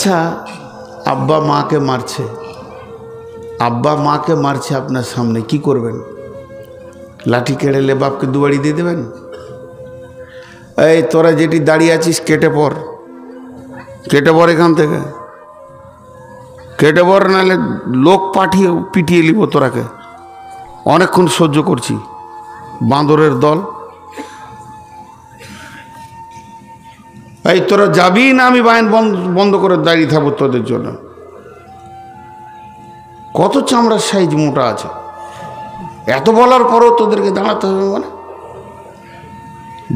আচ্ছা, আব্বা মাকে মারছে, আব্বা মাকে মারছে আপনার সামনে, কি করবেন? লাঠি কেড়েলে বাপকে দুবাড়ি দিয়ে দেবেন? এই তোরা যেটি দাঁড়িয়ে আছিস কেটে পড়, কেটে পড়, এখান থেকে কেটে পড়, নাহলে লোক পাঠিয়ে পিটিয়ে নিব তোরাকে। অনেকক্ষণ সহ্য করছি, বাঁদরের দল। এই তোরা যাবি না আমি বাইন বন্ধ করে দাঁড়িয়ে থাকবো তোদের জন্য? কত চামড়ার সাইজ মোটা আছে, এত বলার পরও তোদেরকে দাঁড়াতে হবে মানে?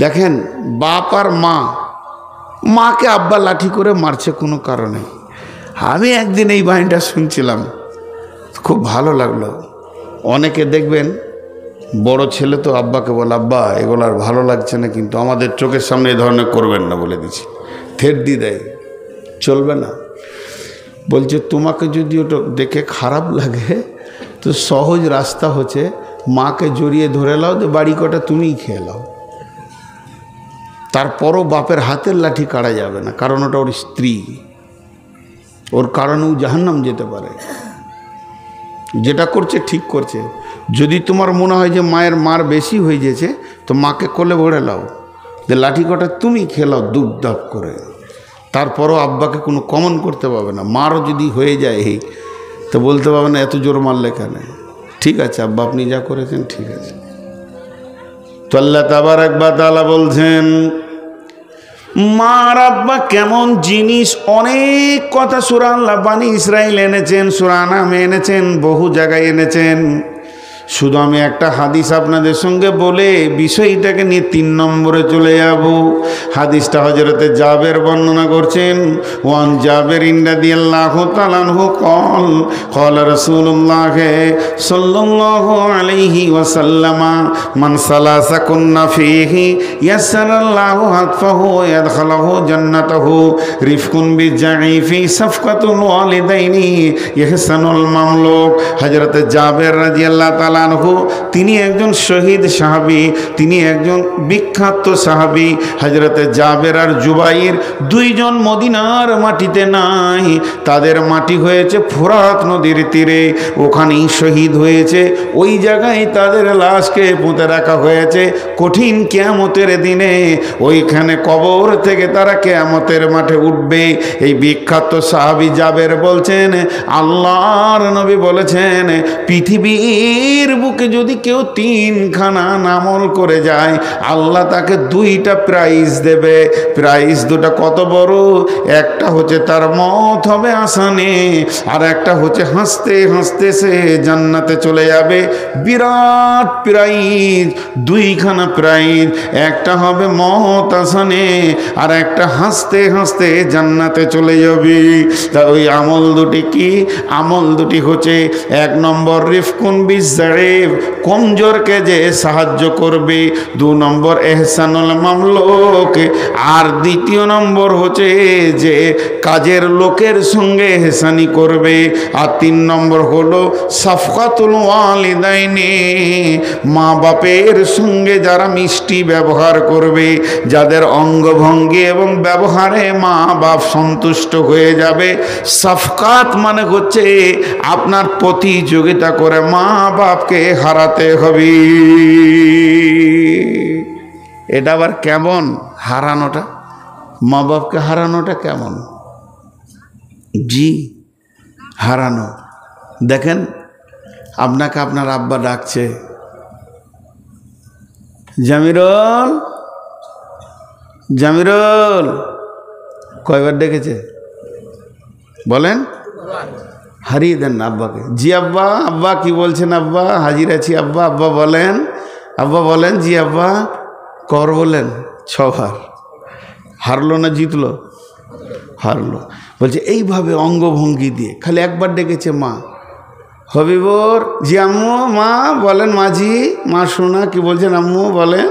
দেখেন, বাপ আর মা, মাকে আব্বা লাঠি করে মারছে কোনো কারণে। আমি একদিন এই বাহিনীটা শুনছিলাম, খুব ভালো লাগলো। অনেকে দেখবেন বড় ছেলে তো আব্বাকে বলে, আব্বা এগুলো আর ভালো লাগছে না, কিন্তু আমাদের চোখের সামনে এই ধরনের করবেন না বলে দিচ্ছি। থেট দিয়ে দেয়, চলবে না। বলছে তোমাকে যদি ওটা দেখে খারাপ লাগে তো সহজ রাস্তা হচ্ছে মাকে জড়িয়ে ধরে লাও, তো বাড়ি কটা তুমিই খেয়ে লাও। তারপরও বাপের হাতের লাঠি কাটা যাবে না, কারণ ওটা ওর স্ত্রী, ওর কারণেও জাহান্নাম যেতে পারে। যেটা করছে ঠিক করছে। যদি তোমার মনে হয় যে মায়ের মার বেশি হয়ে গেছে, তো মাকে কোলে ভরে লাও, যে লাঠি কটা তুমি খেলাও দুপ দাপ করে। তারপরও আব্বাকে কোনো কমন করতে পারবে না। মারও যদি হয়ে যায় তো বলতে পারবে না এত জোর মারলে কেন। ঠিক আছে আব্বা, আপনি যা করেছেন ঠিক আছে। তো আল্লাহ তাবারক ওয়া তাআলা বলছেন, মা আর আব্বা কেমন জিনিস। অনেক কথা সূরা আল্লাহ বানি ইসরাইল এনেছেন, সূরা আনামে এনেছেন, বহু জায়গায় এনেছেন। শুধু আমি একটা হাদিস আপনাদের সঙ্গে বলে বিষয়টাকে নিয়ে 3 নম্বরে চলে যাব। হাদিসটা হযরতে জাবের বর্ণনা করছেন। ওয়ান জাবের রাদিয়াল্লাহু তাআলা আনহু قال قال رسول الله صلى الله عليه وسلم من سلس كن فيه يسر الله حتفه ويدخله جنته رفق بالضعيف صفقة الوالدين يحسن المملوك। হযরতে জাবের রাদিয়াল্লাহু তাআলা আনহু তিনি একজন শহীদ সাহাবী, তিনি একজন বিখ্যাত সাহাবী। হযরতে জাবের আর জুবাইর দুইজন মদিনার মাটিতে নাই, তাদের মাটি হয়েছে ফোরাত নদীর তীরে, ওখানেই শহীদ হয়েছে। ওই জায়গায় তাদের লাশকে পুঁতে রাখা হয়েছে। কঠিন কিয়ামতের দিনে ওইখানে কবর থেকে তারা কিয়ামতের মাঠে উঠবে। এই বিখ্যাত সাহাবী জাবের বলছেন, আল্লাহর নবী বলেছেন, পৃথিবীর বুকে যদি কেউ 3খানা আমল করে যায়, আল্লাহ তাকে 2টা প্রাইজ দেবে। প্রাইজ 2টা কত বড়! একটা হচ্ছে তার মওত হবে আসানে, আর একটা হচ্ছে হাসতে হাসতে সে জান্নাতে চলে যাবে। বিরাট প্রাইজ, 2খানা প্রাইজ। একটা হবে মওত আসানে, আর একটা হাসতে হাসতে জান্নাতে চলে যাবে। তা ওই আমল 2টি কি? আমল 2টি হচ্ছে, 1 নম্বর রিফকুন বিজাইব, কমজোরকে যে সাহায্য করবে। 2 নম্বর এহসানুল মামলুক, আর 2য় নম্বর হচ্ছে যে কাজের লোকের সঙ্গে এহসানি করবে। আর 3 নম্বর হলো সাফকাতুল ওয়ালিদাইনি, মা বাপের সঙ্গে যারা মিষ্টি ব্যবহার করবে, যাদের অঙ্গভঙ্গি এবং ব্যবহারে মা বাপ সন্তুষ্ট হয়ে যাবে। সাফকাত মানে হচ্ছে আপনার প্রতিযোগিতা করে মা বাপকে হারাতে হবে। এটা আবার কেমন হারানোটা? মা বাপকে হারানোটা কেমন? জি, হারানো। দেখেন, আপনাকে আপনার আব্বা ডাকছে, জামিরুল, জামিরুল। কয়বার ডেকেছে বলেন? হারিয়ে দেন না আব্বাকে। জি আব্বা। আব্বা কি বলছেন? আব্বা হাজির আছি আব্বা। আব্বা বলেন, আব্বা বলেন। জি আব্বা। কর বলেন? 6 বার। হারলো না জিতলো? হারলো। বলছে এইভাবে অঙ্গভঙ্গি দিয়ে। খালি একবার ডেকেছে মা, হবিবর। জি আম্মু। মা বলেন। মাঝি। মা শোনা কি বলছেন? আম্মু বলেন।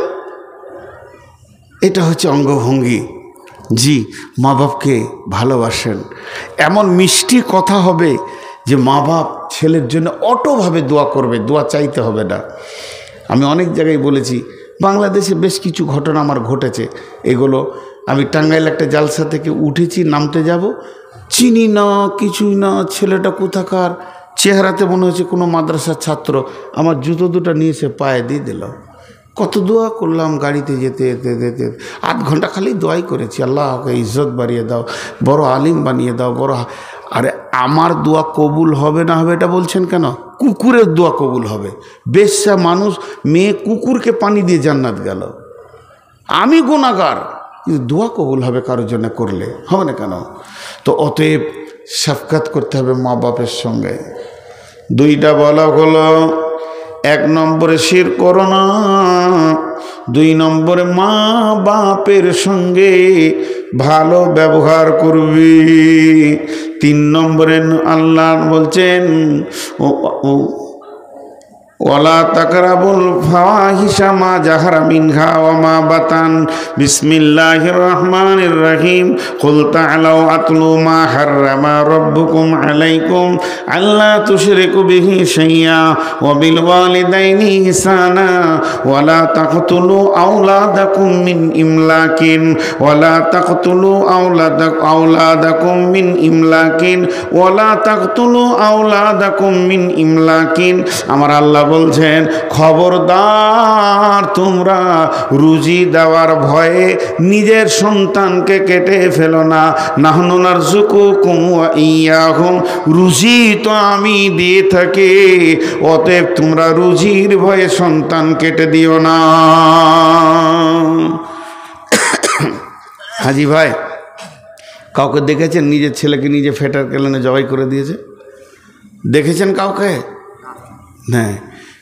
এটা হচ্ছে অঙ্গভঙ্গি। জি, মা বাপকে ভালোবাসেন, এমন মিষ্টি কথা হবে যে মা বাপ ছেলের জন্য অটোভাবে দোয়া করবে, দোয়া চাইতে হবে না। আমি অনেক জায়গায় বলেছি, বাংলাদেশে বেশ কিছু ঘটনা আমার ঘটেছে। এগুলো আমি টাঙ্গাইল একটা জালসা থেকে উঠেছি, নামতে যাব, চিনি না, কিছুই না, ছেলেটা কোথাকার, চেহারাতে মনে হচ্ছে কোনো মাদ্রাসার ছাত্র। আমার জুতো দুটো নিয়ে এসে পায়ে দিয়ে দিল। কত দোয়া করলাম গাড়িতে যেতে যেতে যেতে, 8 ঘন্টা খালি দোয়াই করেছি, আল্লাহ ওকে ইজ্জত বাড়িয়ে দাও, বড় আলিম বানিয়ে দাও, বড়। আরে আমার দোয়া কবুল হবে না হবে এটা বলছেন কেন? কুকুরের দোয়া কবুল হবে। বেশ্যা মানুষ, মেয়ে কুকুরকে পানি দিয়ে জান্নাত গেল। আমি গুনাহগার, কিন্তু দোয়া কবুল হবে কারোর জন্য করলে, হবে না কেন? তো অতএব শাফকাত করতে হবে মা বাপের সঙ্গে। 2টা বলা হলো, 1 নম্বরে শিরক করো না, 2 নম্বরে মা বাপের সঙ্গে ভালো ব্যবহার করবি, 3 নম্বরে আল্লাহ বলছেন ওয়ালা তাকরাবুল ফাওয়াহিশা মা জাহারা মিনহা ওয়া মা বাতান। বিসমিল্লাহির রহমানির রহিম। কুল তাআলাউ আতলু মা হাররামা রাব্বুকুম আলাইকুম আল্লা তুশরিকু বিহি শাইয়্যা ওয়া বিল ওয়ালিদাইনি ইহসানা ওয়া লা তাকতুলু আওলাদাকুম মিন ইমলাকিন ওয়া লা তাকতুলু আওলাদাকুম মিন ইমলাকিন ওয়া লা তাকতুলু আওলাদাকুম মিন ইমলাকিন। আমার আল্লাহ বলছেন, খবরদার তোমরা রুজি দেওয়ার ভয়ে নিজের সন্তানকে কেটে ফেলো না। নাহনু নারযুকুকুম ওয়া ইয়্যাহুম, রুজি তো আমি দিয়ে থাকি, অতএব তোমরা রুজির ভয়ে সন্তান কেটে দিও না। হাজি ভাই, কাউকে দেখেছেন নিজের ছেলেকে নিজে ফেটার কেলেনে জবাই করে দিয়েছে? দেখেছেন কাউকে? হ্যাঁ,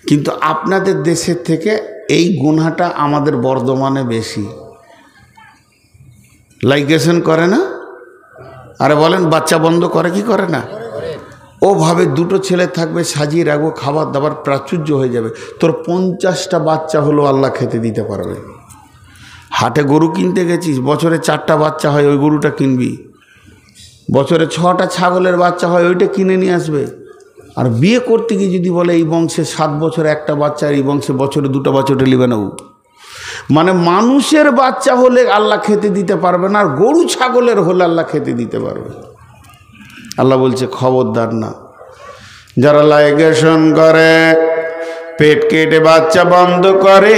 কিন্তু আপনাদের দেশের থেকে এই গুনাহটা আমাদের বর্ধমানে বেশি। লাইগেশন করে না? আরে বলেন, বাচ্চা বন্ধ করে কি করে না? ও ভাবে 2টো ছেলে থাকবে, সাজিয়ে রাখবো, খাবার দাবার প্রাচুর্য হয়ে যাবে। তোর 50টা বাচ্চা হলো আল্লাহ খেতে দিতে পারবে। হাটে গরু কিনতে গেছিস, বছরে 4টা বাচ্চা হয়, ওই গরুটা কিনবি। বছরে 6টা ছাগলের বাচ্চা হয়, ওইটা কিনে নিয়ে আসবে। আর বিয়ে করতে গিয়ে যদি বলে এই বংশে 7 বছরে 1টা বাচ্চা, আর এই বংশে বছরে 2টা বাচ্চা, ওটা নেবে না। মানে মানুষের বাচ্চা হলে আল্লাহ খেতে দিতে পারবে না, আর গরু ছাগলের হলে আল্লাহ খেতে দিতে পারবে। আল্লাহ বলছে খবরদার না। যারা লাইগেশন করে, পেট কেটে বাচ্চা বন্ধ করে,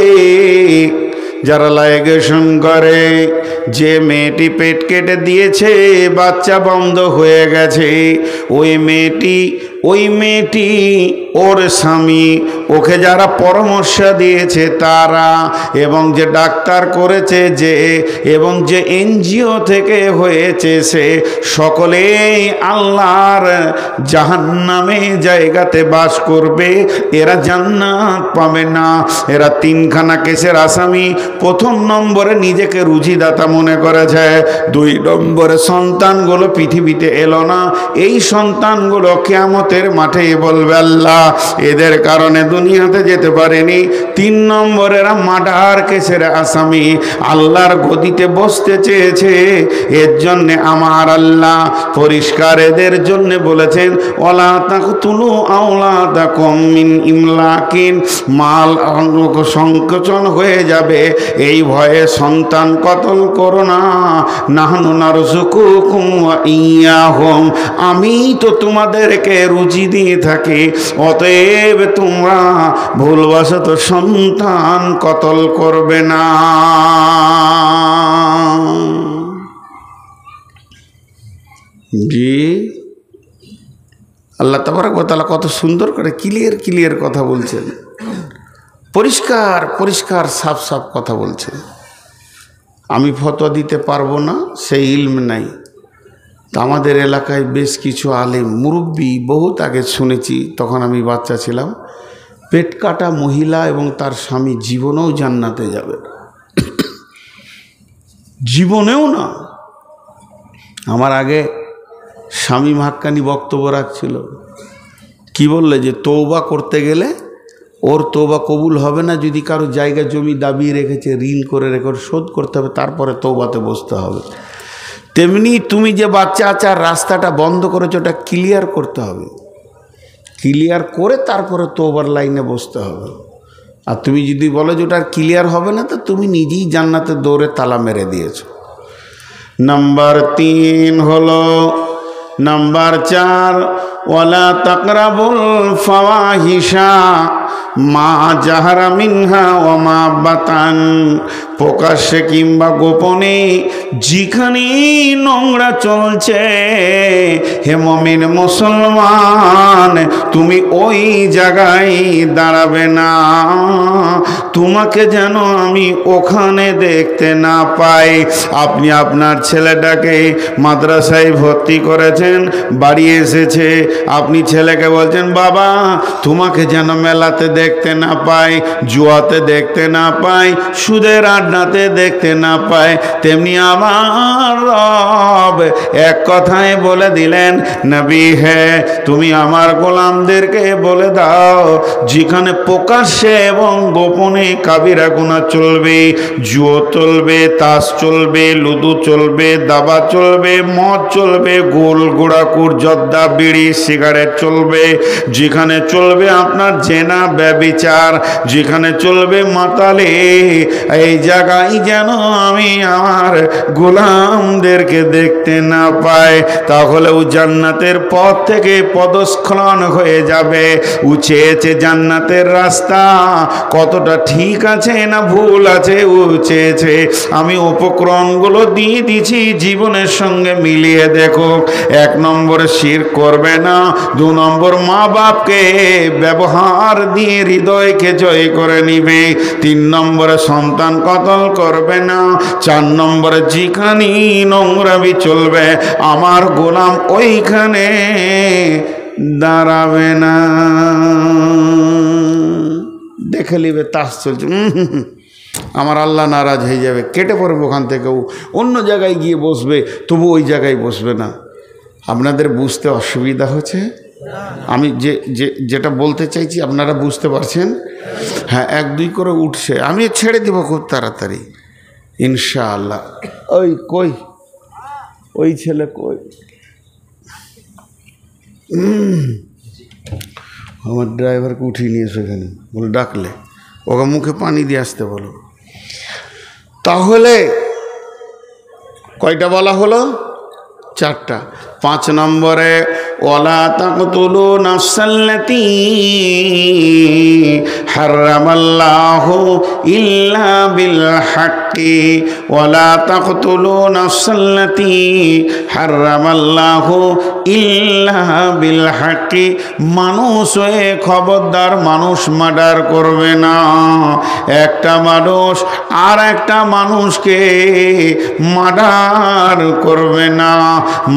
যারা লাইগেশন করে, যে মেয়েটি পেট কেটে দিয়েছে, বাচ্চা বন্ধ হয়ে গেছে, ওই মেয়েটি ওর স্বামী, ওকে যারা পরামর্শ দিয়েছে তারা, এবং যে ডাক্তার করেছে যে, এবং যে এনজিও থেকে হয়েছে সে, সকলেই আল্লাহর জাহান্নামে জায়গাতে বাস করবে। এরা জান্নাত পাবে না। এরা 3খানা কেসের আসামি। 1 নম্বরে নিজেকে রুজিদাতা মনে করেছে, 2 নম্বরে সন্তানগুলো পৃথিবীতে এলো না। এই সন্তানগুলো কিয়ামতের মাঠে বলবে আল্লাহ এদের কারণে দুনিয়াতে যেতে পারেনি। 3 নম্বরের মার্ডার কেসের আসামি, আল্লাহর গদিতে বসতে চেয়েছে, এর জন্যে আমার আল্লাহ পরিষ্কার এদের জন্য বলেছেন ওয়ালা তাকতুলু আওলাদাকুম মিন ইমলাকিন, মাল সংকোচন হয়ে যাবে এই ভয়ে সন্তান কতল করো না। নাহনু নারযুকুকুম ওয়া ইয়্যাহুম, আমি তো তোমাদেরকে রুজি দিয়ে থাকি, অতএব তোমরা ভুলবশত সন্তান কতল করবে না। জি, আল্লাহ তাবারক ওয়া তাআলা কত সুন্দর করে ক্লিয়ার কথা বলছেন, পরিষ্কার সাফ কথা বলছেন। আমি ফতোয়া দিতে পারবো না, সেই ইলম নাই। তো আমাদের এলাকায় বেশ কিছু আলেম মুরব্বী, বহুত আগে শুনেছি, তখন আমি বাচ্চা ছিলাম, পেট কাটা মহিলা এবং তার স্বামী জীবনেও জান্নাতে যাবে, জীবনেও না। আমার আগে স্বামী হাক্কানি বক্তব্য রাখছিল, কি বললে যে তওবা করতে গেলে ওর তওবা কবুল হবে না যদি কারো জায়গা জমি দাবিয়ে রেখেছে, ঋণ করে রেখে শোধ করতে হবে, তারপরে তওবাতে বসতে হবে। তেমনি তুমি যে বাচ্চা আচার রাস্তাটা বন্ধ করেছো, ওটা ক্লিয়ার করতে হবে, ক্লিয়ার করে তারপরে তওবার লাইনে বসতে হবে। আর তুমি যদি বলো যে ওটা ক্লিয়ার হবে না, তো তুমি নিজেই জান্নাতের দৌড়ে তালা মেরে দিয়েছো। নাম্বার 3 হলো নাম্বার 4 ওয়ালা তাকরাবুল ফাওয়াহিশা মা জাহারা মিনহা ওয়া মা বাতান, প্রকাশ্যে কিংবা গোপনে যেখানে নোংরা চলছে, হে মুমিন মুসলমান তুমি ওই জায়গায় দাঁড়াবে না, তোমাকে যেন আমি ওখানে দেখতে না পাই। আপনি আপনার ছেলেটাকে মাদ্রাসায় ভর্তি করেছেন, বাড়ি এসেছে, আপনি ছেলেকে বলছেন বাবা তোমাকে যেন মেলাতে দেখতে না পাই, জুয়াতে দেখতে না পাই, সুদের আড্ডাতে দেখতে না পাই। তেমনি আমার রব এক কথায় বলে দিলেন, নবী হে তুমি আমার গোলামদেরকে বলে দাও যেখানে প্রকাশ্যে এবং গোপনে কাবিরা গুনাহ চলবে, জুয়া চলবে, তাস চলবে, লুডু চলবে, দাবা চলবে, মদ চলবে, গোল গোড়াকুর, জর্দা, বিড়ি, সিগারেট চলবে, যেখানে চলবে আপনার জেনা, ব্যভিচার, যেখানে চলবে মাতালে, এই জায়গায় যেন আমি আমার গোলামদেরকে দেখতে না পাই। তাহলে ও জান্নাতের পথ থেকে পদস্খলন হয়ে যাবে। উচেছে জান্নাতের রাস্তা কতটা ঠিক আছে না ভুল আছে, উচেছে আমি উপকরণগুলো দিয়ে দিছি, জীবনের সঙ্গে মিলিয়ে দেখো। 1 নম্বর শিরক করবে না, 2 নম্বর মা বাপকে ব্যবহার দিয়ে হৃদয়কে জয় করে নিবে, 3 নম্বরে সন্তান কতল করবে না, 4 নম্বরে যেখানে নোংরামি চলবে আমার গোলাম ওইখানে দাঁড়াবে না। দেখে নিবে তাস চলছে, আমার আল্লাহ নারাজ হয়ে যাবে, কেটে পড়বে ওখান থেকেও, অন্য জায়গায় গিয়ে বসবে, তবু ওই জায়গায় বসবে না। আপনাদের বুঝতে অসুবিধা হচ্ছে? আমি যেটা বলতে চাইছি আপনারা বুঝতে পারছেন? হ্যাঁ, 1-2 করে উঠছে, আমি ছেড়ে দেব খুব তাড়াতাড়ি ইনশাআল্লাহ। ওই ছেলে কই? আমার ড্রাইভারকে উঠিয়ে নিয়ে এসে এখানে বলে ডাকলে ওকে মুখে পানি দিয়ে আসতে বলো। তাহলে কয়টা বলা হলো? 4টা। 5 নম্বরে ওয়ালা তাকতুলু নাফসাল্লাতী হারামাল্লাহু ইল্লা বিল হাক্কি, ওয়ালা তাকতুলু নাফসাল্লাতী হারামাল্লাহু ইল্লা বিল হাক্কি, মানুষ হয়ে খবরদার মানুষ মার্ডার করবে না। একটা মানুষ আর একটা মানুষকে মার্ডার করবে না,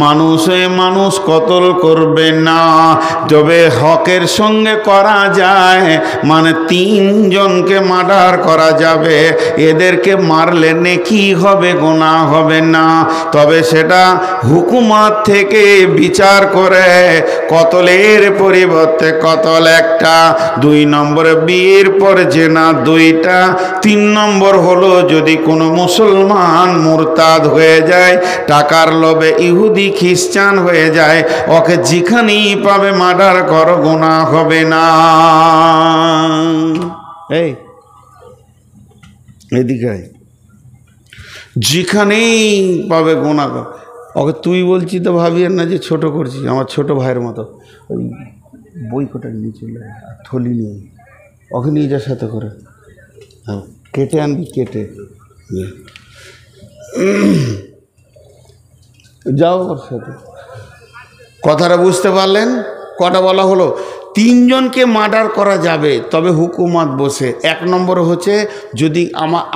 মানুষ হয়ে মানুষ কতল করবে না। তবে হকের সঙ্গে করা যায়, মানে 3 জনকে মার্ডার করা যাবে, এদেরকে মারলে নেকি হবে, গুনাহ হবে না। তবে সেটা হুকুমত থেকে বিচার করে কতলের পরিবর্তে কতল 1টা, 2 নম্বরে বিয়ের পর জেনা 2টা, 3 নম্বর হলো যদি কোনো মুসলমান মুরতাদ হয়ে যায়, টাকার লোভে ইহুদি খ্রিস্টান হয়ে যায়, ওকে যেখানেই পাবে মার্ডার করো, গুনাহ হবে না। এই এদিকে যেখানেই পাবে গুনাহ কর, ওকে তুই বলছি তো ভাবিয়ে না যে ছোট করছি, আমার ছোট ভাইয়ের মতো। ওই বই কোটা নিয়ে চলে আর থলি নিয়ে ওকে নিয়ে যার সাথে করে কেটে আনবি, কেটে যাও ওর সাথে। কথাটা বুঝতে পারলেন? কটা বলা হলো? 3 জনকে মার্ডার করা যাবে, তবে হুকুমত বসে। 1 নম্বর হচ্ছে যদি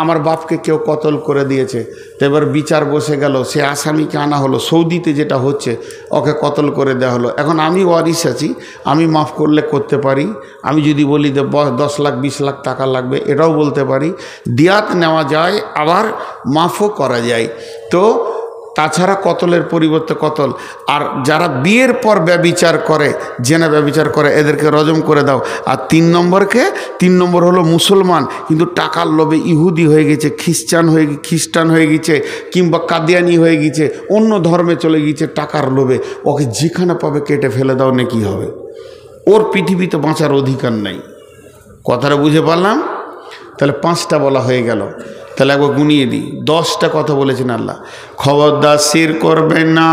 আমার বাপকে কেউ কতল করে দিয়েছে, তো এবার বিচার বসে গেল, সে আসামিকে আনা হলো। সৌদিতে যেটা হচ্ছে, ওকে কতল করে দেওয়া হলো। এখন আমি ওয়ারিশ আছি, আমি মাফ করলে করতে পারি, আমি যদি বলি যে 10 লাখ 20 লাখ টাকা লাগবে, এটাও বলতে পারি, দিয়াত নেওয়া যায়, আবার মাফও করা যায়। তো তাছাড়া কতলের পরিবর্তে কতল। আর যারা বিয়ের পর ব্যভিচার করে, জেনা ব্যভিচার করে, এদেরকে রজম করে দাও। আর 3 নম্বর হলো মুসলমান কিন্তু টাকার লোভে ইহুদি হয়ে গেছে, খ্রিস্টান হয়ে গেছে, কিংবা কাদিয়ানি হয়ে গেছে, অন্য ধর্মে চলে গেছে টাকার লোভে, ওকে যেখানে পাবে কেটে ফেলে দাও, নাকি হবে। ওর পৃথিবীতে বাঁচার অধিকার নেই। কথাটা বুঝে পারলাম? তাহলে 5টা বলা হয়ে গেল। তাহলে একবার গুনিয়ে দিই, 10টা কথা বলেছেন আল্লাহ। খবরদার শির করবে না,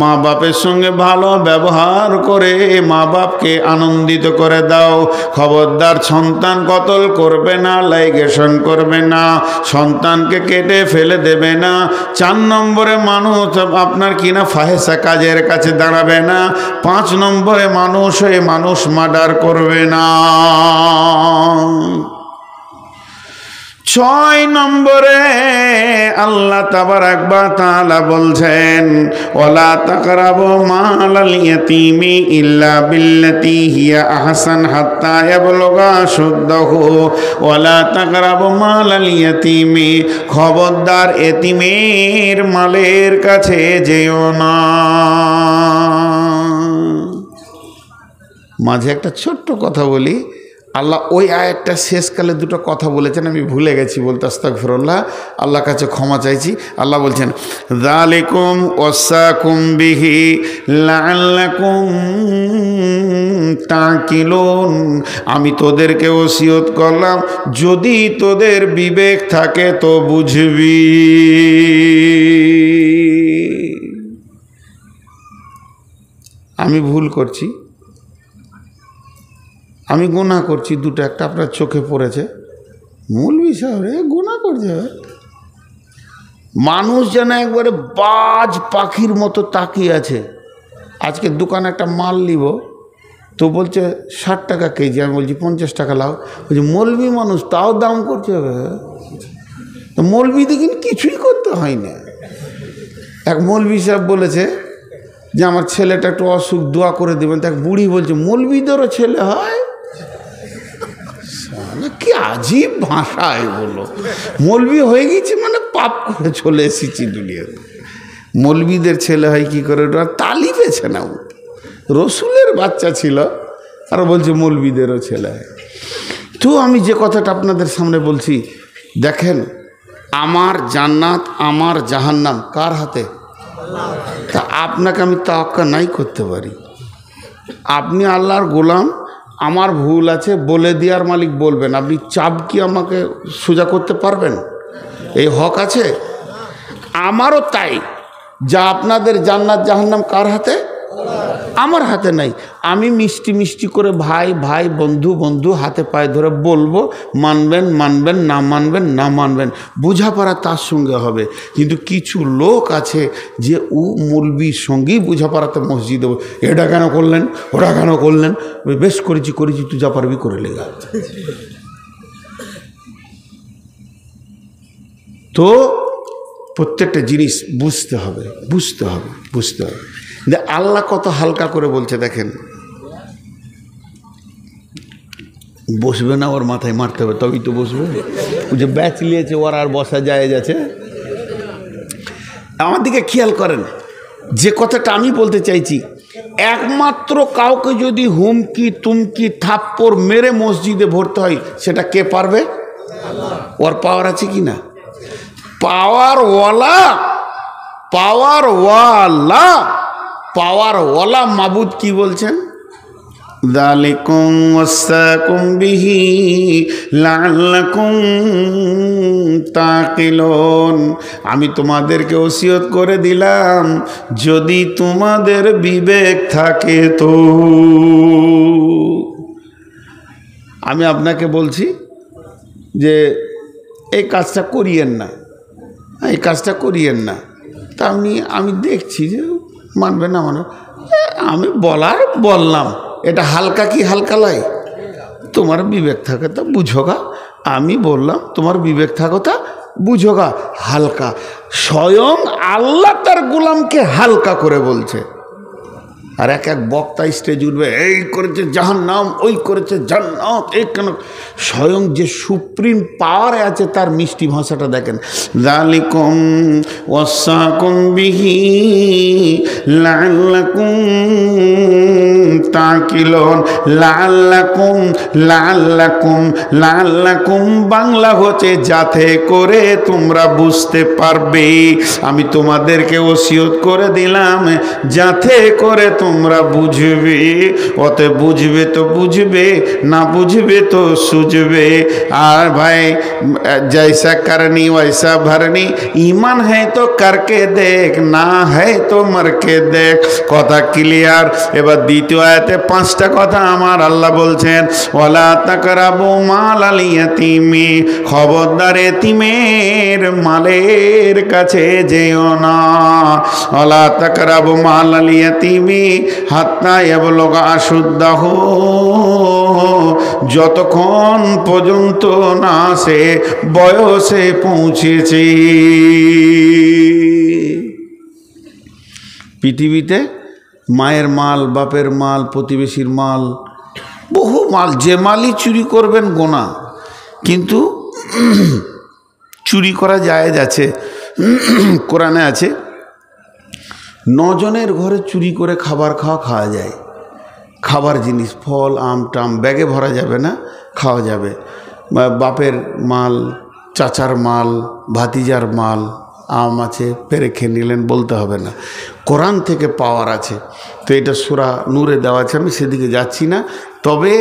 মা বাপের সঙ্গে ভালো ব্যবহার করে মা বাপকে আনন্দিত করে দাও। খবরদার সন্তান কতল করবে না, লাইগেশন করবে না, সন্তানকে কেটে ফেলে দেবে না। 4 নম্বরে মানুষ আপনার কিনা ফাহেসা কাজের কাছে দাঁড়াবে না। 5 নম্বরে মানুষ মার্ডার করবে না। 6 নম্বরে আল্লাহ তাবারাক ওয়া তাআলা বলছেন, ওয়ালা তাকরাবু মালাল ইয়াতীমি ইল্লা বিল্লাতী হিয়া আহসান হাত্তা ইয়াবলুগা শুদ্দাহু ওয়ালা তাকরাবু মালাল ইয়াতীমি, খবরদার এতিমের মালের কাছে যেও না। মাঝে একটা ছোট্ট কথা বলি, আল্লাহ ওই আয়াতটা শেষকালে 2টো কথা বলেছেন, আমি ভুলে গেছি বলতে, আস্তাগফিরুল্লাহ, আল্লাহর কাছে ক্ষমা চাইছি। আল্লাহ বলছেন, যালিকুম ওয়াসাকুম বিহি লাআল্লাকুম তাকিলুন, আমি তোদেরকে ওসিয়ত করলাম যদি তোদের বিবেক থাকে তো বুঝবি। আমি ভুল করছি, আমি গুনাহ করছি, 2টো, একটা আপনার চোখে পড়েছে, মূল বিষয় গুনাহ করছে। মানুষ যেন একবারে বাজ পাখির মতো তাকিয়ে আছে। আজকে দোকানে একটা মাল নিব তো বলছে 60 টাকা কেজি, আমি বলছি 50 টাকা লাও, বলছি মৌলবি মানুষ তাও দাম করছে। তো মৌলবি দেখুন কিছুই করতে হয় না। এক মৌলবি সাহেব বলেছে যে আমার ছেলেটা একটু অসুখ, দোয়া করে দেবেন। তো এক বুড়ি বলছে মৌলবিদেরও ছেলে হয়? কি আজীব ভাষায় বলো, মৌলবি হয়ে গেছি মানে পাপ করে চলে এসেছি দুনিয়াতে। মৌলবিদের ছেলে হয় কি করে? ওটা তালি পেছে না, রসুলের বাচ্চা ছিল আর বলছে মৌলবিদেরও ছেলে হয়। তো আমি যে কথাটা আপনাদের সামনে বলছি, দেখেন আমার জান্নাত আমার জাহান্নাম কার হাতে? তা আপনাকে আমি তাওয়াক্কা নাই করতে পারি। আপনি আল্লাহর গোলাম, আমার ভুল আছে বলে দেওয়ার মালিক বলবেন, আপনি চাপ কি আমাকে সোজা করতে পারবেন? এই হক আছে? আমারও তাই, যা আপনাদের জান্নাত জাহান্নাম কার হাতে? আমার হাতে নাই। আমি মিষ্টি মিষ্টি করে ভাই ভাই বন্ধু বন্ধু হাতে পায়ে ধরে বলবো, মানবেন মানবেন, না মানবেন না মানবেন, বোঝাপড়া তার সঙ্গে হবে। কিন্তু কিছু লোক আছে যে ও মৌলবীর সঙ্গেই বোঝাপড়াতে মসজিদে, এটা কেন করলেন, ওটা কেন করলেন, বেশ করেছি তুই যা পারবি করে লেগা। তো প্রত্যেকটা জিনিস বুঝতে হবে। আল্লাহ কত হালকা করে বলছে দেখেন, বসবে না ওর মাথায় মারতে হবে তবেই তো বসবে। যে ব্যাচ নিয়েছে ওর আর বসা যায় যাচ্ছে। আমার দিকে খেয়াল করেন, যে কথাটা আমি বলতে চাইছি, একমাত্র কাউকে যদি হুমকি তুমকি থাপ্পড় মেরে মসজিদে ভরতে হয়, সেটা কে পারবে? ওর পাওয়ার আছে কি না? পাওয়ারওয়ালা মাবুদ কি বলছেন? যালিকুম ওয়াসাকুম বিহি লাআল্লাকুম তাকিলুন, আমি তোমাদেরকে ওসিয়ত করে দিলাম যদি তোমাদের বিবেক থাকে তো। আমি আপনাকে বলছি যে এই কাজটা করিয়েন না, এই কাজটা করিয়েন না। তা আমি দেখছি যে মানবে না মানে, আমি বললাম এটা হালকা কি হালকা লাই? তোমার বিবেক থাকে তা বুঝোগা। আমি বললাম তোমার বিবেক থাকো তা বুঝোগা, হালকা। স্বয়ং আল্লাহ তার গোলামকে হালকা করে বলছে। আর এক বক্তা স্টেজ উঠবে, এই করেছে জাহান্নাম, ওই করেছে জান্নাত, এই কেন? স্বয়ং যে সুপ্রিম পাওয়ারে আছে তার মিষ্টি ভাষাটা দেখেন। যালিকুম ওয়াসাকুম বিহি লাআল্লাকুম তাকিলুন। লাআল্লাকুম বাংলা হচ্ছে যাতে করে তোমরা বুঝতে পারবে। আমি তোমাদেরকে ওসিয়ত করে দিলাম যাতে করে তোমরা বুঝবে, ওতে বুঝবে তো বুঝবে, না বুঝবে তো সুঝবে। আর ভাই জৈসা করনি वैसा भरनी, ईमान है तो करके देख, ना है तो मर के देख। কথা ক্লিয়ার। এবার দ্বিতীয় আয়াতে 5টা কথা আমার আল্লাহ বলছেন, ওয়ালা তাকরাবু মালাল ইয়াতীমি, খবরদার এতিমের মালের কাছে যেও না। ওয়ালা তাকরাবু মালাল ইয়াতীমি হাত্তা ইয়াবলুগা আশুদ্দাহু, যতক্ষণ পর্যন্ত না সে বয়সে পৌঁছেছে। পৃথিবীতে মায়ের মাল, বাপের মাল, প্রতিবেশীর মাল, বহু মাল, যে মালই চুরি করবেন গোনা, কিন্তু চুরি করা জায়েজ আছে। কোরআনে আছে 9 জনের ঘরে চুরি করে খাবার খাওয়া যায়। খাবার জিনিস, ফল, আম টাম ব্যাগে ভরা যাবে না, খাওয়া যাবে। বাপের মাল, চাচার মাল, ভাতিজার মাল, আম আছে পেরে খেয়ে নিলেন, বলতে হবে না, কোরআন থেকে পাওয়ার আছে। তো এটা সূরা নূরে দেওয়া আছে, আমি সেদিকে যাচ্ছি না। তবে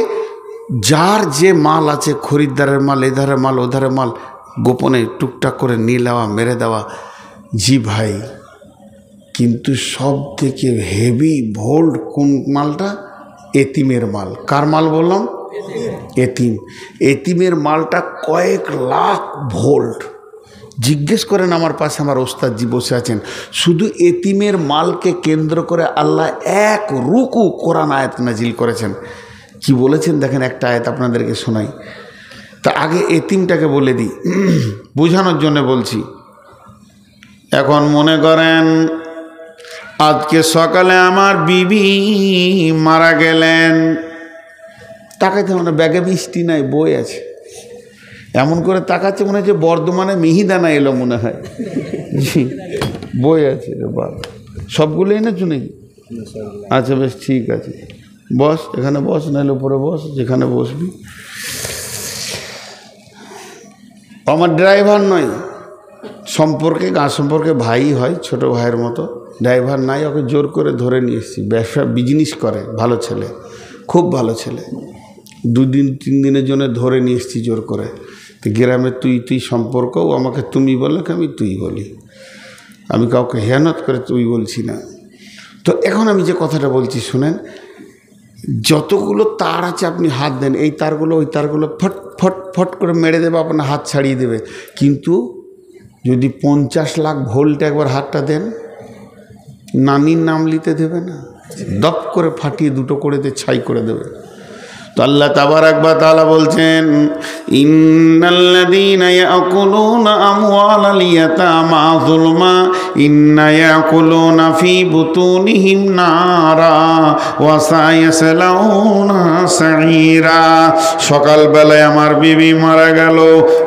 যার যে মাল আছে, খরিদ্দারের মাল, এধারে মাল, ওধারে মাল, গোপনে টুকটাক করে নিয়ে নেওয়া, মেরে দেওয়া, জি ভাই। কিন্তু সব থেকে হেভি ভোল্ট কোন মালটা? এতিমের মাল। কার মাল বললাম? এতিম। এতিমের মালটা কয়েক লাখ ভোল্ট। জিজ্ঞেস করেন, আমার পাশে আমার ওস্তাদজি বসে আছেন, শুধু এতিমের মালকে কেন্দ্র করে আল্লাহ এক রুকু কোরআন আয়াত নাজিল করেছেন। কি বলেছেন দেখেন, একটা আয়াত আপনাদেরকে শোনাই। তা আগে এতিমটাকে বলে দিই, বোঝানোর জন্য বলছি। এখন মনে করেন আজকে সকালে আমার বিবি মারা গেলেন, তাকাইতে মানে ব্যাগে মিষ্টি নাই, বই আছে, এমন করে তাকাচ্ছে মনে হচ্ছে বর্ধমানে মিহিদানা এলো মনে হয়। জি, বই আছে রে বাবা, সবগুলো এনেছো নাকি? আচ্ছা বেশ, ঠিক আছে, বস, এখানে বস, নাহলে উপরে বস, যেখানে বসবি। আমার ড্রাইভার নয়, সম্পর্কে গা সম্পর্কে ভাই হয়, ছোট ভাইয়ের মতো। ড্রাইভার নাই, ওকে জোর করে ধরে নিয়ে এসেছি। ব্যবসা বিজনেস করে, ভালো ছেলে, খুব ভালো ছেলে। 2 দিন 3 দিনের জন্য ধরে নিয়ে এসেছি জোর করে। তো গ্রামে তুই সম্পর্ক, ও আমাকে তুমি বলে, আমি তুই বলি, আমি কাউকে হেয়ানত করে তুই বলছি না। তো এখন আমি যে কথাটা বলছি শুনেন, যতগুলো তার আছে আপনি হাত দেন, এই তারগুলো ওই তারগুলো ফট ফট ফট করে মেরে দেবে, আপনার হাত ছাড়িয়ে দেবে। কিন্তু যদি 50 লাখ ভোল্ট একবার হাতটা দেন, নানির নাম নিতে দেবে না, দপ করে ফাটিয়ে 2 করে দিয়ে ছাই করে দেবে। তো আল্লাহ তাবারাক ওয়া তাআলা বলছেন, ইন্নাল্লাযীনা ইয়াকুলুনা আমওয়ালাল ইয়াতামা যুলমা ইন্না ইয়াকুলুনা ফি বুতুনিহিম নারা ওয়া সায়াসলাউনা সাঈরা। সকালবেলায় আমার বিবি মারা গেল,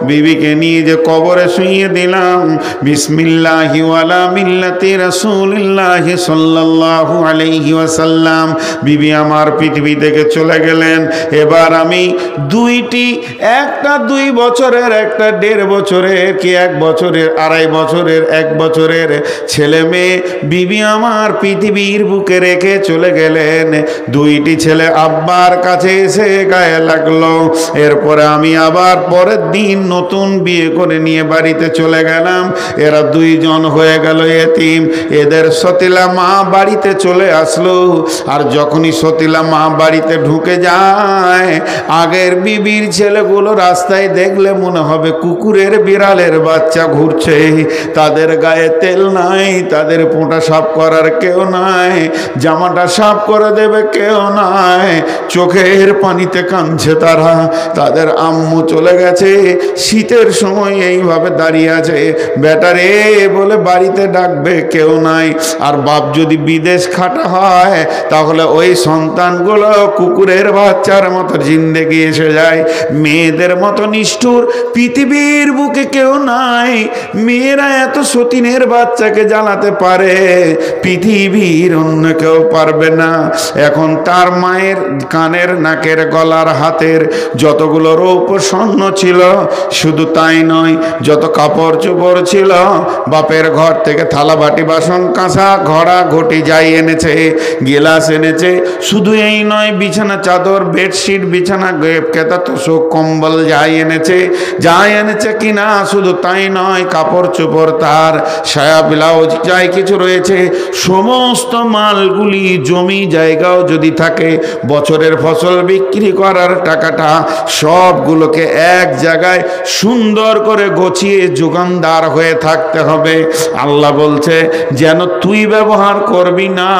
বিবিকে নিয়ে যে কবরে শুইয়ে দিলাম, বিসমিল্লাহি ওয়ালা মিল্লাতি রাসূলিল্লাহি সাল্লাল্লাহু আলাইহি ওয়াসাল্লাম। বিবি আমার পৃথিবী থেকে চলে গেলেন। এবার আমি 2টি, একটা 2 বছরের, একটা 1.5 বছরের, কি 1 বছরের, 2.5 বছরের, 1 বছরের ছেলে মেয়ে বিবি আমার পৃথিবীর বুকে রেখে চলে গেলেন। 2টি ছেলে আব্বার কাছে এসে গায়ে লাগলো। এরপরে আমি আবার পরের দিন নতুন বিয়ে করে নিয়ে বাড়িতে চলে গেলাম। এরা 2 জন হয়ে গেল এতিম। এদের সতীলা মা বাড়িতে চলে আসলো। আর যখনই সতীলা মা বাড়িতে ঢুকে যায়, আগের বিবির ছেলেগুলো রাস্তায় দেখলে মনে হবে কুকুরের বিড়ালের বাচ্চা ঘুরছে। তাদের গায়ে তেল নাই, তাদের পোঁটা সাফ করার কেউ নাই, জামাটা সাফ করে দেবে কেউ নাই, চোখের পানিতে কাঁদছে তারা। তাদের আম্মু চলে গেছে, শীতের সময় এইভাবে দাঁড়িয়ে আছে, বেটারে বলে বাড়িতে ডাকবে কেউ নাই। আর বাপ যদি বিদেশ খাটা হয়, তাহলে ওই সন্তানগুলো কুকুরের বাচ্চার মতো জিন্দেগি এসে যায়। মেয়েদের মতো নিষ্ঠুর পৃথিবীর বুকে কেউ নাই। মেয়েরা এত সতীনের বাচ্চাকে জ্বালাতে পারে, পৃথিবীর অন্য কেউ পারবে না। এখন তার মায়ের কানের, নাকের, গলার, হাতের যতগুলো রৌপ্য স্বর্ণ ছিল, শুধু তাই নয়, যত কাপড় চোপড় ছিল, বাপের ঘর থেকে থালা বাটি বাসন কাঁসা ঘড়া ঘটি যাই এনেছে, গিলাস এনেছে। শুধু এই নয়, বিছানা চাদর, বেডশিট, বিছানা কেতা, তোষক, কম্বল যাই এনেছে কিনা, শুধু তাই নয়, কাপড় চোপড়, তার সায়া ব্লাউজ যাই কিছু রয়েছে, সমস্ত মালগুলি, জমি জায়গাও যদি থাকে, বছরের ফসল বিক্রি করার টাকাটা সবগুলোকে এক জায়গায় সুন্দর করে গছিয়ে যোগানদার হয়ে থাকতে হবে। আল্লাহ বলছে যেন তুই ব্যবহার করবি না,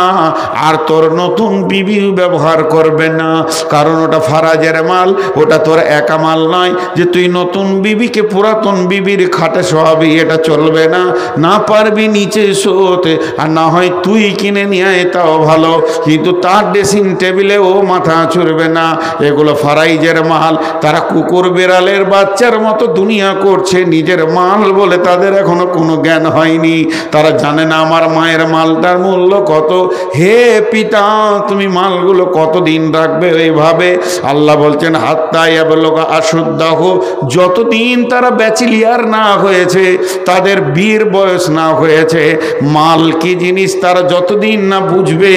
আর তোর নতুন বিবিও ব্যবহার করবে না, কারণ ওটা ফারাজের মাল, ওটা তোর একা মাল নয় যে তুই নতুন বিবিকে পুরাতন বিবির খাটে শোয়াবি, এটা চলবে না। না পারবি নিচে শোতে, আর না হয় তুই কিনে নিয়ে আয়, তাও ভালো, কিন্তু তার ড্রেসিং টেবিলে ও মাথা চড়বে না। এগুলো ফারাইজের মাল। তারা কুকুর বেড়ালের বাচ্চার মতো দুনিয়া করছে, নিজের মাল বলে তাদের এখনো কোনো জ্ঞান হয়নি। তারা জানে না আমার মায়ের মালটার মূল্য কত। হে পিতা, তুমি মালগুলো কতদিন রাখবে এইভাবে? আল্লাহ বলছেন হাত্তা ইয়াবলুগা আশুদ্দাহ, যতদিন তারা ব্যাচেলিয়ার না হয়েছে, তাদের বিয়ের বয়স না হয়েছে, মাল কি জিনিস তারা যতদিন না বুঝবে,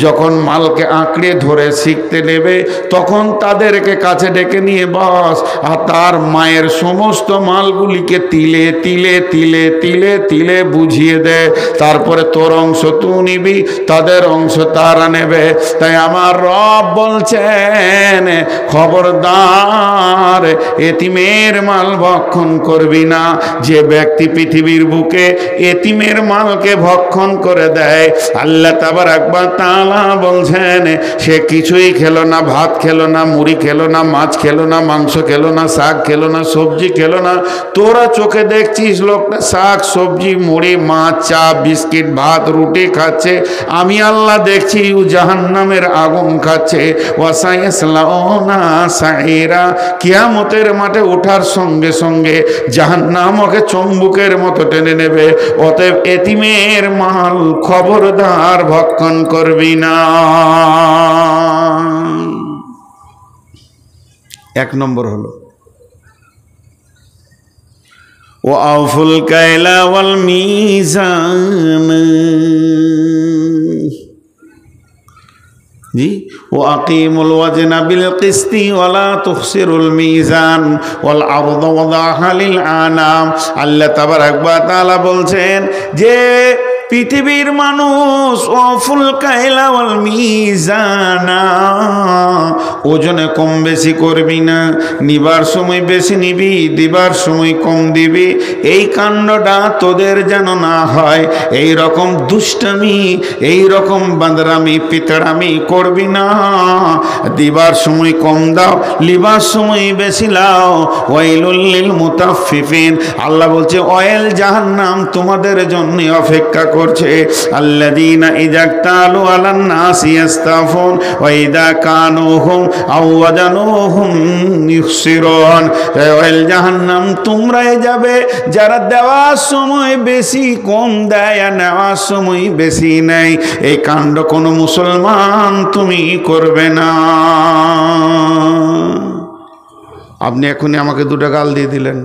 যখন মালকে আঁকড়ে ধরে শিখতে নেবে, তখন তাদেরকে কাছে ডেকে নিয়ে বস, আর তার মায়ের সমস্ত মালগুলিকে তিলে তিলে তিলে তিলে তিলে বুঝিয়ে দে। তারপরে তোর অংশ তুই নিবি, তাদের অংশ তারা নেবে। তাই আমার রব বলছেন খবরদার, এতিমের মাল ভক্ষণ করবি না। যে ব্যক্তি পৃথিবীর বুকে এতিমের মালকে ভক্ষণ করে দেয়, আল্লাহ তাবারাক ওয়া তাআলা বলছেন সে কিছুই খেলো না, ভাত খেলো না, মুড়ি খেলো না, মাছ খেলো না, মাংস খেলো না, শাক খেলো না, সবজি খেলো না। তোরা চোখে দেখছিস লোকটা শাক, সবজি, মুড়ি, মাছ, চা, বিস্কিট, ভাত, রুটি খাচ্ছে, আমি আল্লাহ দেখছি ও জাহান্নামের আগুন খাচ্ছে। ওয়াসায়াসলাউনা সাইরা, কিয়ামতের মাঠে ওঠার সঙ্গে সঙ্গে জাহান্নাম ওকে চম্বুকের মতো টেনে নেবে। অতএব এতিমের মাল খবরদার ভক্ষণ করবি না। এক নম্বর হলো ও আউফুল কাইলা ওয়াল মিজান, জি, ও আকিমুল ওয়াজনা বিল কিসতি ওয়ালা তুখসিরুল মিজান ওয়াল আরদ ওয়াদাহা লিল আনাম। আল্লাহ তাবারাক ওয়া তাআলা বলছেন যে পৃথিবীর মানুষ ওয়াফুল কাইলা ওয়াল মিজানা, ওজনে কম বেশি করবি না, নিবার সময় বেশি নিবি, দিবার সময় কম দিবি। এই কাণ্ডটা তোদের যেন না হয়। এই রকম দুষ্টামি, এই রকম বাঁদরামি, পিতড়ামি করবি না। দিবার সময় কম দাও, লিবার সময় বেশি লাও। ওয়াইলুল লিল মুতাফফিফিন, আল্লাহ বলছে অয়েল জাহান্নাম তোমাদের জন্য অপেক্ষা করছে। আল্লাযীনা ইযা তালু আলান নাসি ইস্তাফুন ওয়া ইযা কানুহুম আও ওয়াজানুহুম ইখসিরুন। ওয়াইল জাহান্নাম তোমরাই যাবে যারা দেওয়ার সময় বেশি কম দেয় আর নেওয়ার সময় বেশি নেয়। এই কাণ্ড কোনো মুসলমান তুমি করবে না। আপনি এখনই আমাকে দুটো গাল দিয়ে দিলেন,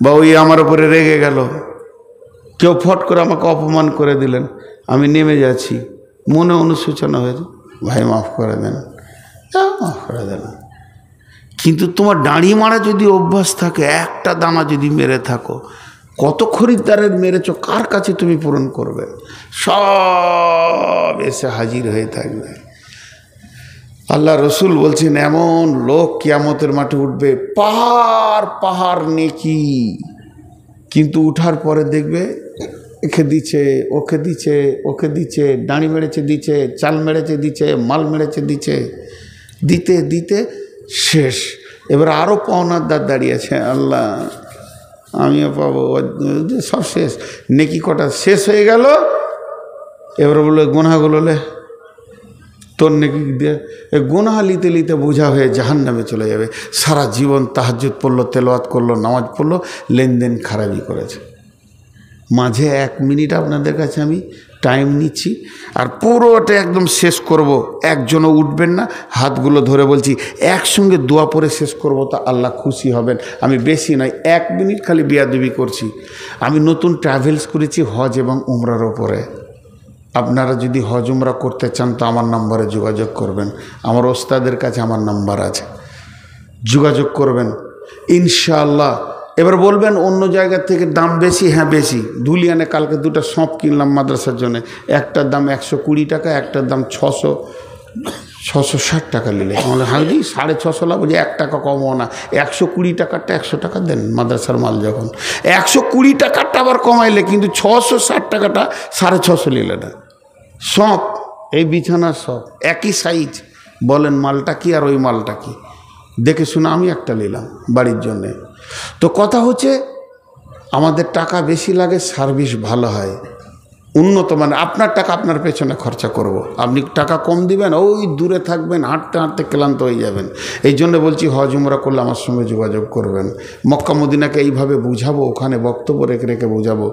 বা ওই আমার উপরে রেগে গেল, কেউ ফট করে আমাকে অপমান করে দিলেন, আমি নেমে যাচ্ছি, মনে অনুশোচনা হয়েছে, ভাই মাফ করে দেন, মাফ করে দেন। কিন্তু তোমার দাঁড়িয়ে মারা যদি অভ্যাস থাকে, একটা দানা যদি মেরে থাকো, কত খরিদ্দারের মেরেছ, কার কাছে তুমি পূরণ করবে? সব এসে হাজির হয়ে থাকবে। আল্লাহ রসুল বলছেন এমন লোক কিয়ামতের মাঠে উঠবে, পাহাড় পাহাড় নেকি, কিন্তু উঠার পরে দেখবে একে দিচ্ছে, ওকে দিচ্ছে, ওকে দিচ্ছে, দাঁড়ি মেরেছে দিচ্ছে, চাল মেরেছে দিচ্ছে, মাল মেরেছে দিচ্ছে, দিতে দিতে শেষ। এবার আরও পাওনার দ্বার দাঁড়িয়েছে, আল্লাহ আমিও পাবো, সব শেষ, নেকি কটা শেষ হয়ে গেল। এবার বললো গোনাগুলো লে, তোর নেকি দিয়ে গোনা লিতে লিতে বোঝা হয়ে জাহান্নামে চলে যাবে। সারা জীবন তাহাজ্জুদ পড়লো, তেলাওয়াত করলো, নামাজ পড়লো, লেনদেন খারাপই করেছে। মাঝে 1 মিনিট আপনাদের কাছে আমি টাইম নিচ্ছি আর পুরোটা একদম শেষ করব। একজনও উঠবেন না, হাতগুলো ধরে বলছি একসঙ্গে দোয়া পরে শেষ করব, তা আল্লাহ খুশি হবেন। আমি বেশি নয়, 1 মিনিট খালি বিয়াদবি করছি। আমি নতুন ট্রাভেলস করেছি হজ এবং উমরার ওপরে। আপনারা যদি হজ উমরা করতে চান তো আমার নম্বরে যোগাযোগ করবেন। আমার ওস্তাদের কাছে আমার নাম্বার আছে, যোগাযোগ করবেন ইনশাআল্লাহ। এবার বলবেন অন্য জায়গা থেকে দাম বেশি, হ্যাঁ বেশি। ধুলিয়ানে কালকে 2টা সঁপ কিনলাম মাদ্রাসার জন্য, একটার দাম 120 টাকা, একটার দাম 660 টাকা নিলে। আমাদের হাজি 650 লাভ, বলছে 1 টাকা কমও না, 120 টাকারটা 100 টাকা দেন মাদ্রাসার মাল যখন। 120 টাকারটা আবার কমাইলে, কিন্তু 660 টাকাটা 650 নিলে না। সঁপ, এই বিছানার সঁপ একই সাইজ, বলেন মালটা কি আর ওই মালটা কি? দেখে শুনে আমি একটা নিলাম বাড়ির জন্যে। তো কথা হচ্ছে আমাদের টাকা বেশি লাগে, সার্ভিস ভালো হয়, উন্নত মানে। আপনার টাকা আপনার পেছনে খরচা করব, আপনি টাকা কম দিবেন, ওই দূরে থাকবেন, হাঁটতে হাঁটতে ক্লান্ত হয়ে যাবেন। এই জন্য বলছি হজ উমরা করলে আমার সঙ্গে যোগাযোগ করবেন। মক্কা মদিনাকে এইভাবে বুঝাবো, ওখানে বক্তব্য রেখে রেখে বুঝাবো।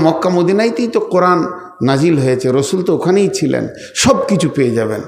মক্কা মদিনাইতেই তো কোরআন নাজিল হয়েছে, রসুল তো ওখানেই ছিলেন, সব কিছু পেয়ে যাবেন।